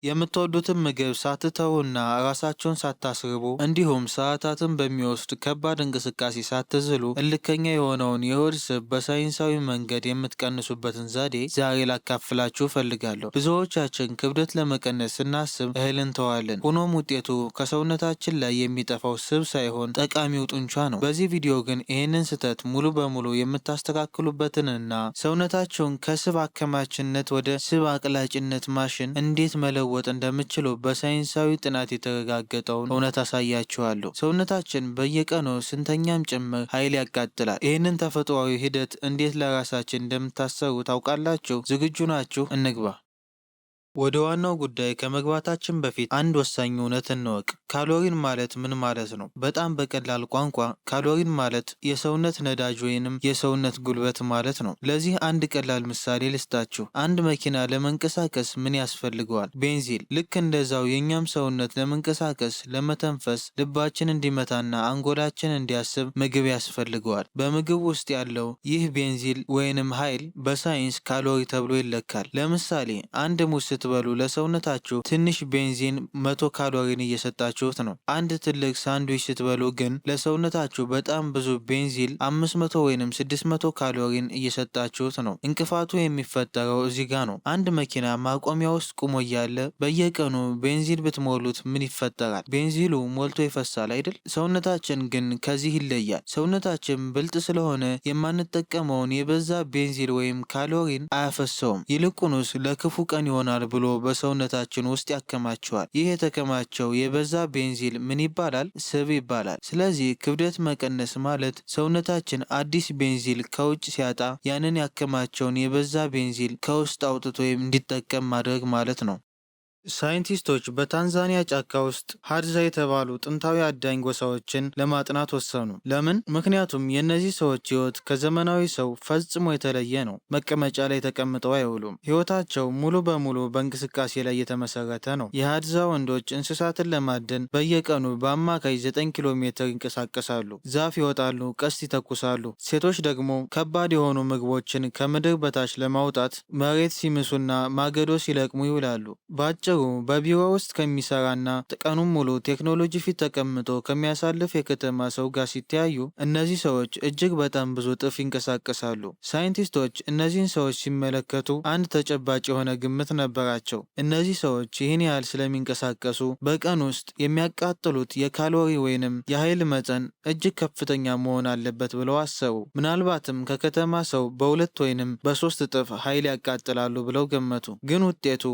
የምትወዱትን ምግብ ሳትተውና ራሳችሁን ሳታስርቡ እንዲሁም ሰዓታትን በሚወስድ ከባድ እንቅስቃሴ ሳትዝሉ እልከኛ የሆነውን የሆድ ስብ በሳይንሳዊ መንገድ የምትቀንሱበትን ዘዴ ዛሬ ላካፍላችሁ እፈልጋለሁ። ብዙዎቻችን ክብደት ለመቀነስ ስናስብ እህል እንተዋለን። ሆኖም ውጤቱ ከሰውነታችን ላይ የሚጠፋው ስብ ሳይሆን ጠቃሚው ጡንቻ ነው። በዚህ ቪዲዮ ግን ይህንን ስህተት ሙሉ በሙሉ የምታስተካክሉበትንና ሰውነታችሁን ከስብ አከማችነት ወደ ስብ አቅላጭነት ማሽን እንዴት መለወጥ እንደምችሉ በሳይንሳዊ ጥናት የተረጋገጠውን እውነት አሳያችኋለሁ። ሰውነታችን በየቀኑ ስንተኛም ጭምር ኃይል ያቃጥላል። ይህንን ተፈጥሯዊ ሂደት እንዴት ለራሳችን እንደምታሰሩ ታውቃላችሁ? ዝግጁ ናችሁ? እንግባ። ወደ ዋናው ጉዳይ ከመግባታችን በፊት አንድ ወሳኝ እውነት እንወቅ። ካሎሪን ማለት ምን ማለት ነው? በጣም በቀላል ቋንቋ ካሎሪን ማለት የሰውነት ነዳጅ ወይንም የሰውነት ጉልበት ማለት ነው። ለዚህ አንድ ቀላል ምሳሌ ልስጣችሁ። አንድ መኪና ለመንቀሳቀስ ምን ያስፈልገዋል? ቤንዚን። ልክ እንደዛው የእኛም ሰውነት ለመንቀሳቀስ፣ ለመተንፈስ፣ ልባችን እንዲመታና አንጎላችን እንዲያስብ ምግብ ያስፈልገዋል። በምግብ ውስጥ ያለው ይህ ቤንዚን ወይንም ኃይል በሳይንስ ካሎሪ ተብሎ ይለካል። ለምሳሌ አንድ ሙዝ ስትበሉ ለሰውነታችሁ ትንሽ ቤንዚን 100 ካሎሪን እየሰጣችሁት ነው። አንድ ትልቅ ሳንድዊች ስትበሉ ግን ለሰውነታችሁ በጣም ብዙ ቤንዚን 500 ወይንም 600 ካሎሪን እየሰጣችሁት ነው። እንቅፋቱ የሚፈጠረው እዚህ ጋ ነው። አንድ መኪና ማቆሚያ ውስጥ ቆሞ እያለ በየቀኑ ቤንዚን ብትሞሉት ምን ይፈጠራል? ቤንዚሉ ሞልቶ ይፈሳል አይደል? ሰውነታችን ግን ከዚህ ይለያል። ሰውነታችን ብልጥ ስለሆነ የማንጠቀመውን የበዛ ቤንዚን ወይም ካሎሪን አያፈሰውም። ይልቁንስ ለክፉ ቀን ይሆናል ብሎ በሰውነታችን ውስጥ ያከማቸዋል። ይህ የተከማቸው የበዛ ቤንዚል ምን ይባላል? ስብ ይባላል። ስለዚህ ክብደት መቀነስ ማለት ሰውነታችን አዲስ ቤንዚል ከውጭ ሲያጣ ያንን ያከማቸውን የበዛ ቤንዚል ከውስጥ አውጥቶ እንዲጠቀም ማድረግ ማለት ነው። ሳይንቲስቶች በታንዛኒያ ጫካ ውስጥ ሀድዛ የተባሉ ጥንታዊ አዳኝ ጎሳዎችን ለማጥናት ወሰኑ። ለምን? ምክንያቱም የእነዚህ ሰዎች ህይወት ከዘመናዊ ሰው ፈጽሞ የተለየ ነው። መቀመጫ ላይ ተቀምጠው አይውሉም። ህይወታቸው ሙሉ በሙሉ በእንቅስቃሴ ላይ የተመሰረተ ነው። የሀድዛ ወንዶች እንስሳትን ለማደን በየቀኑ በአማካይ 9 ኪሎ ሜትር ይንቀሳቀሳሉ። ዛፍ ይወጣሉ፣ ቀስት ይተኩሳሉ። ሴቶች ደግሞ ከባድ የሆኑ ምግቦችን ከምድር በታች ለማውጣት መሬት ሲምሱና ማገዶ ሲለቅሙ ይውላሉ። በቢሮ ውስጥ ከሚሰራና ቀኑን ሙሉ ቴክኖሎጂ ፊት ተቀምጦ ከሚያሳልፍ የከተማ ሰው ጋር ሲተያዩ እነዚህ ሰዎች እጅግ በጣም ብዙ እጥፍ ይንቀሳቀሳሉ። ሳይንቲስቶች እነዚህን ሰዎች ሲመለከቱ አንድ ተጨባጭ የሆነ ግምት ነበራቸው። እነዚህ ሰዎች ይህን ያህል ስለሚንቀሳቀሱ በቀን ውስጥ የሚያቃጥሉት የካሎሪ ወይንም የኃይል መጠን እጅግ ከፍተኛ መሆን አለበት ብለው አሰቡ። ምናልባትም ከከተማ ሰው በ2 ወይንም በ3 እጥፍ ኃይል ያቃጥላሉ ብለው ገመቱ። ግን ውጤቱ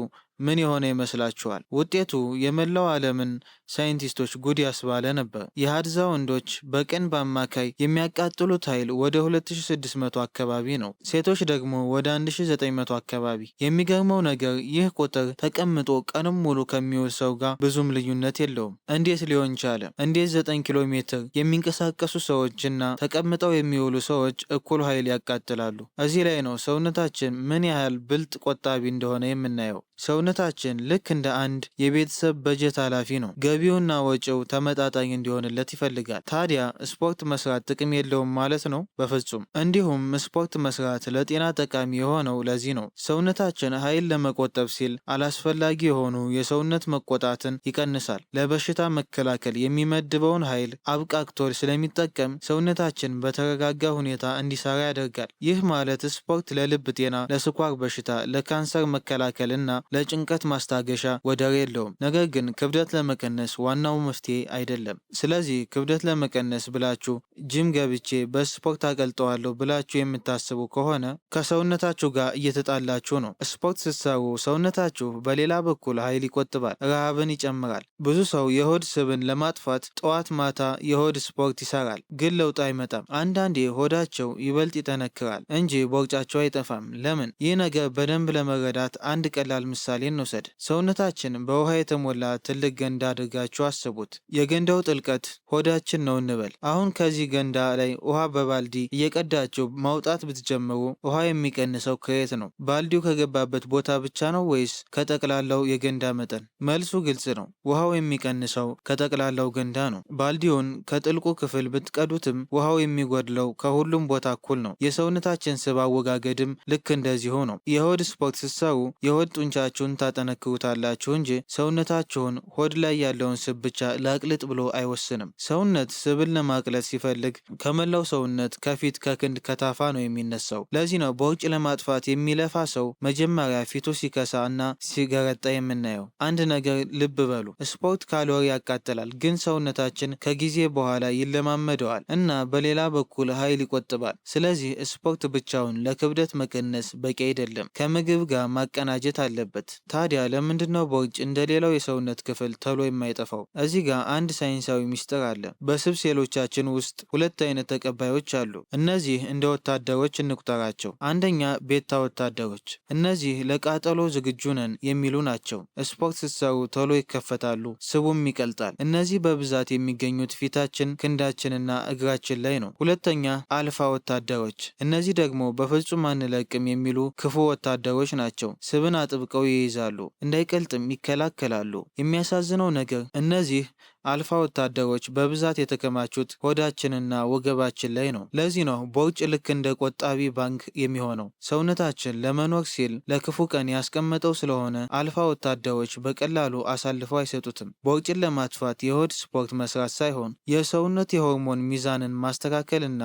ምን የሆነ ይመስላችኋል? ውጤቱ የመላው ዓለምን ሳይንቲስቶች ጉድ ያስባለ ነበር። የሀድዛ ወንዶች በቀን በአማካይ የሚያቃጥሉት ኃይል ወደ 2600 አካባቢ ነው። ሴቶች ደግሞ ወደ 1900 አካባቢ። የሚገርመው ነገር ይህ ቁጥር ተቀምጦ ቀንም ሙሉ ከሚውል ሰው ጋር ብዙም ልዩነት የለውም። እንዴት ሊሆን ቻለ? እንዴት 9 ኪሎ ሜትር የሚንቀሳቀሱ ሰዎችና ተቀምጠው የሚውሉ ሰዎች እኩል ኃይል ያቃጥላሉ? እዚህ ላይ ነው ሰውነታችን ምን ያህል ብልጥ ቆጣቢ እንደሆነ የምናየው። ሰውነታችን ልክ እንደ አንድ የቤተሰብ በጀት ኃላፊ ነው። ገቢውና ወጪው ተመጣጣኝ እንዲሆንለት ይፈልጋል። ታዲያ ስፖርት መስራት ጥቅም የለውም ማለት ነው? በፍጹም። እንዲሁም ስፖርት መስራት ለጤና ጠቃሚ የሆነው ለዚህ ነው። ሰውነታችን ኃይል ለመቆጠብ ሲል አላስፈላጊ የሆኑ የሰውነት መቆጣትን ይቀንሳል። ለበሽታ መከላከል የሚመድበውን ኃይል አብቃቅቶ ስለሚጠቀም ሰውነታችን በተረጋጋ ሁኔታ እንዲሰራ ያደርጋል። ይህ ማለት ስፖርት ለልብ ጤና፣ ለስኳር በሽታ፣ ለካንሰር መከላከል እና ለጭንቀት ማስታገሻ ወደር የለውም። ነገር ግን ክብደት ለመቀነስ ዋናው መፍትሄ አይደለም። ስለዚህ ክብደት ለመቀነስ ብላችሁ ጂም ገብቼ በስፖርት አቀልጠዋለሁ ብላችሁ የምታስቡ ከሆነ ከሰውነታችሁ ጋር እየተጣላችሁ ነው። ስፖርት ስትሰሩ ሰውነታችሁ በሌላ በኩል ኃይል ይቆጥባል፣ ረሃብን ይጨምራል። ብዙ ሰው የሆድ ስብን ለማጥፋት ጠዋት ማታ የሆድ ስፖርት ይሰራል፣ ግን ለውጥ አይመጣም። አንዳንዴ ሆዳቸው ይበልጥ ይጠነክራል እንጂ ቦርጫቸው አይጠፋም። ለምን? ይህ ነገር በደንብ ለመረዳት አንድ ቀላል ምሳሌ እንውሰድ። ሰውነታችን በውሃ የተሞላ ትልቅ ገንዳ አድርጋችሁ አስቡት። የገንዳው ጥልቀት ሆዳችን ነው እንበል። አሁን ከዚህ ገንዳ ላይ ውሃ በባልዲ እየቀዳችሁ ማውጣት ብትጀምሩ ውሃ የሚቀንሰው ከየት ነው? ባልዲው ከገባበት ቦታ ብቻ ነው ወይስ ከጠቅላላው የገንዳ መጠን? መልሱ ግልጽ ነው። ውሃው የሚቀንሰው ከጠቅላላው ገንዳ ነው። ባልዲውን ከጥልቁ ክፍል ብትቀዱትም ውሃው የሚጎድለው ከሁሉም ቦታ እኩል ነው። የሰውነታችን ስብ አወጋገድም ልክ እንደዚሁ ነው። የሆድ ስፖርት ስትሰሩ የሆድ ጡንቻ ሰውነታችሁን ታጠነክሩታላችሁ እንጂ ሰውነታችሁን ሆድ ላይ ያለውን ስብ ብቻ ላቅልጥ ብሎ አይወስንም። ሰውነት ስብን ለማቅለጥ ሲፈልግ ከመላው ሰውነት ከፊት፣ ከክንድ፣ ከታፋ ነው የሚነሳው። ለዚህ ነው በውጭ ለማጥፋት የሚለፋ ሰው መጀመሪያ ፊቱ ሲከሳ እና ሲገረጣ የምናየው። አንድ ነገር ልብ በሉ፣ ስፖርት ካሎሪ ያቃጥላል፣ ግን ሰውነታችን ከጊዜ በኋላ ይለማመደዋል እና በሌላ በኩል ኃይል ይቆጥባል። ስለዚህ ስፖርት ብቻውን ለክብደት መቀነስ በቂ አይደለም፣ ከምግብ ጋር ማቀናጀት አለበት። ታዲያ ለምንድን ነው በውጭ እንደሌላው የሰውነት ክፍል ቶሎ የማይጠፋው? እዚህ ጋር አንድ ሳይንሳዊ ሚስጥር አለ። በስብ ሴሎቻችን ውስጥ ሁለት አይነት ተቀባዮች አሉ። እነዚህ እንደ ወታደሮች እንቁጠራቸው። አንደኛ ቤታ ወታደሮች፣ እነዚህ ለቃጠሎ ዝግጁ ነን የሚሉ ናቸው። ስፖርት ስትሰሩ ቶሎ ይከፈታሉ፣ ስቡም ይቀልጣል። እነዚህ በብዛት የሚገኙት ፊታችን፣ ክንዳችንና እግራችን ላይ ነው። ሁለተኛ አልፋ ወታደሮች፣ እነዚህ ደግሞ በፍጹም አንለቅም የሚሉ ክፉ ወታደሮች ናቸው። ስብን አጥብቀው ይይዛሉ፣ እንዳይቀልጥም ይከላከላሉ። የሚያሳዝነው ነገር እነዚህ አልፋ ወታደሮች በብዛት የተከማቹት ሆዳችንና ወገባችን ላይ ነው። ለዚህ ነው ቦርጭ ልክ እንደ ቆጣቢ ባንክ የሚሆነው። ሰውነታችን ለመኖር ሲል ለክፉ ቀን ያስቀመጠው ስለሆነ አልፋ ወታደሮች በቀላሉ አሳልፈው አይሰጡትም። ቦርጭን ለማጥፋት የሆድ ስፖርት መስራት ሳይሆን የሰውነት የሆርሞን ሚዛንን ማስተካከልና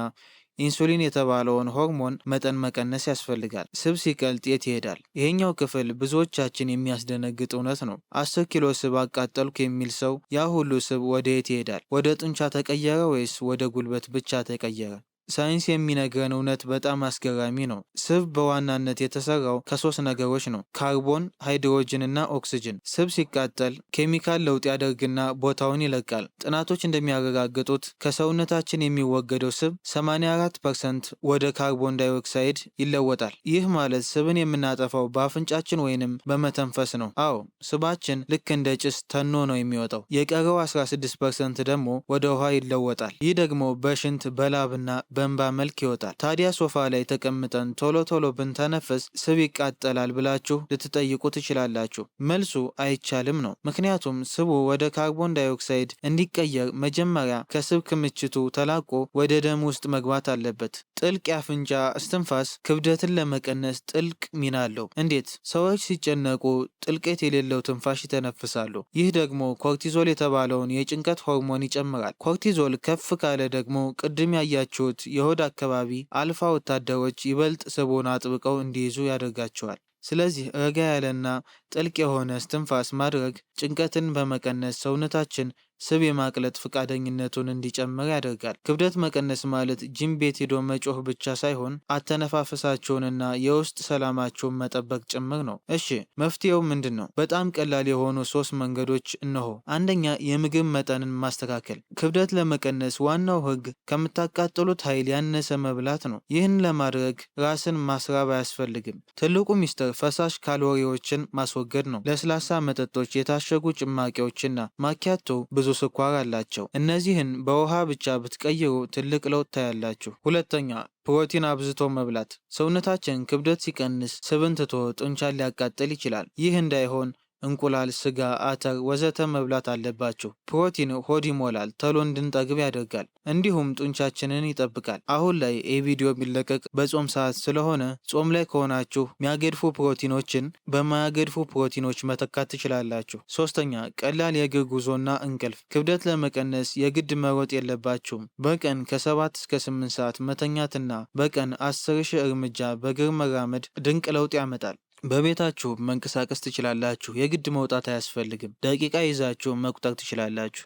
ኢንሱሊን የተባለውን ሆርሞን መጠን መቀነስ ያስፈልጋል። ስብ ሲቀልጥ የት ይሄዳል? ይሄኛው ክፍል ብዙዎቻችን የሚያስደነግጥ እውነት ነው። 10 ኪሎ ስብ አቃጠልኩ የሚል ሰው ያ ሁሉ ስብ ወደ የት ይሄዳል? ወደ ጡንቻ ተቀየረ ወይስ ወደ ጉልበት ብቻ ተቀየረ? ሳይንስ የሚነግረን እውነት በጣም አስገራሚ ነው። ስብ በዋናነት የተሰራው ከ3 ነገሮች ነው፣ ካርቦን፣ ሃይድሮጅን እና ኦክስጅን። ስብ ሲቃጠል ኬሚካል ለውጥ ያደርግና ቦታውን ይለቃል። ጥናቶች እንደሚያረጋግጡት ከሰውነታችን የሚወገደው ስብ 84% ወደ ካርቦን ዳይኦክሳይድ ይለወጣል። ይህ ማለት ስብን የምናጠፋው በአፍንጫችን ወይንም በመተንፈስ ነው። አዎ ስባችን ልክ እንደ ጭስ ተኖ ነው የሚወጣው። የቀረው 16% ደግሞ ወደ ውሃ ይለወጣል። ይህ ደግሞ በሽንት በላብና በእንባ መልክ ይወጣል። ታዲያ ሶፋ ላይ ተቀምጠን ቶሎ ቶሎ ብንተነፍስ ስብ ይቃጠላል ብላችሁ ልትጠይቁ ትችላላችሁ። መልሱ አይቻልም ነው። ምክንያቱም ስቡ ወደ ካርቦን ዳይኦክሳይድ እንዲቀየር መጀመሪያ ከስብ ክምችቱ ተላቆ ወደ ደም ውስጥ መግባት አለበት። ጥልቅ የአፍንጫ እስትንፋስ ክብደትን ለመቀነስ ጥልቅ ሚና አለው። እንዴት? ሰዎች ሲጨነቁ ጥልቀት የሌለው ትንፋሽ ይተነፍሳሉ። ይህ ደግሞ ኮርቲዞል የተባለውን የጭንቀት ሆርሞን ይጨምራል። ኮርቲዞል ከፍ ካለ ደግሞ ቅድም ያያችሁት የሆድ አካባቢ አልፋ ወታደሮች ይበልጥ ስቡን አጥብቀው እንዲይዙ ያደርጋቸዋል። ስለዚህ ረጋ ያለና ጥልቅ የሆነ እስትንፋስ ማድረግ ጭንቀትን በመቀነስ ሰውነታችን ስብ የማቅለጥ ፈቃደኝነቱን እንዲጨምር ያደርጋል። ክብደት መቀነስ ማለት ጂም ቤት ሄዶ መጮህ ብቻ ሳይሆን አተነፋፈሳቸውንና የውስጥ ሰላማቸውን መጠበቅ ጭምር ነው። እሺ መፍትሄው ምንድን ነው? በጣም ቀላል የሆኑ 3 መንገዶች እነሆ። አንደኛ የምግብ መጠንን ማስተካከል። ክብደት ለመቀነስ ዋናው ህግ ከምታቃጥሉት ኃይል ያነሰ መብላት ነው። ይህን ለማድረግ ራስን ማስራብ አያስፈልግም። ትልቁ ሚስጥር ፈሳሽ ካሎሪዎችን ማስወገድ ነው። ለስላሳ መጠጦች፣ የታሸጉ ጭማቂዎችና ማኪያቶ ብዙ ስኳር አላቸው። እነዚህን በውሃ ብቻ ብትቀይሩ ትልቅ ለውጥ ታያላችሁ። ሁለተኛ ፕሮቲን አብዝቶ መብላት። ሰውነታችን ክብደት ሲቀንስ ስብን ትቶ ጡንቻን ሊያቃጥል ይችላል። ይህ እንዳይሆን እንቁላል፣ ስጋ፣ አተር ወዘተ መብላት አለባችሁ። ፕሮቲን ሆድ ይሞላል፣ ቶሎ እንድንጠግብ ያደርጋል፣ እንዲሁም ጡንቻችንን ይጠብቃል። አሁን ላይ ቪዲዮ የሚለቀቅ በጾም ሰዓት ስለሆነ ጾም ላይ ከሆናችሁ የሚያገድፉ ፕሮቲኖችን በማያገድፉ ፕሮቲኖች መተካት ትችላላችሁ። ሶስተኛ ቀላል የእግር ጉዞና እንቅልፍ። ክብደት ለመቀነስ የግድ መሮጥ የለባችሁም። በቀን ከ7 እስከ 8 ሰዓት መተኛትና በቀን 10,000 እርምጃ በእግር መራመድ ድንቅ ለውጥ ያመጣል። በቤታችሁ መንቀሳቀስ ትችላላችሁ። የግድ መውጣት አያስፈልግም። ደቂቃ ይዛችሁ መቁጠር ትችላላችሁ።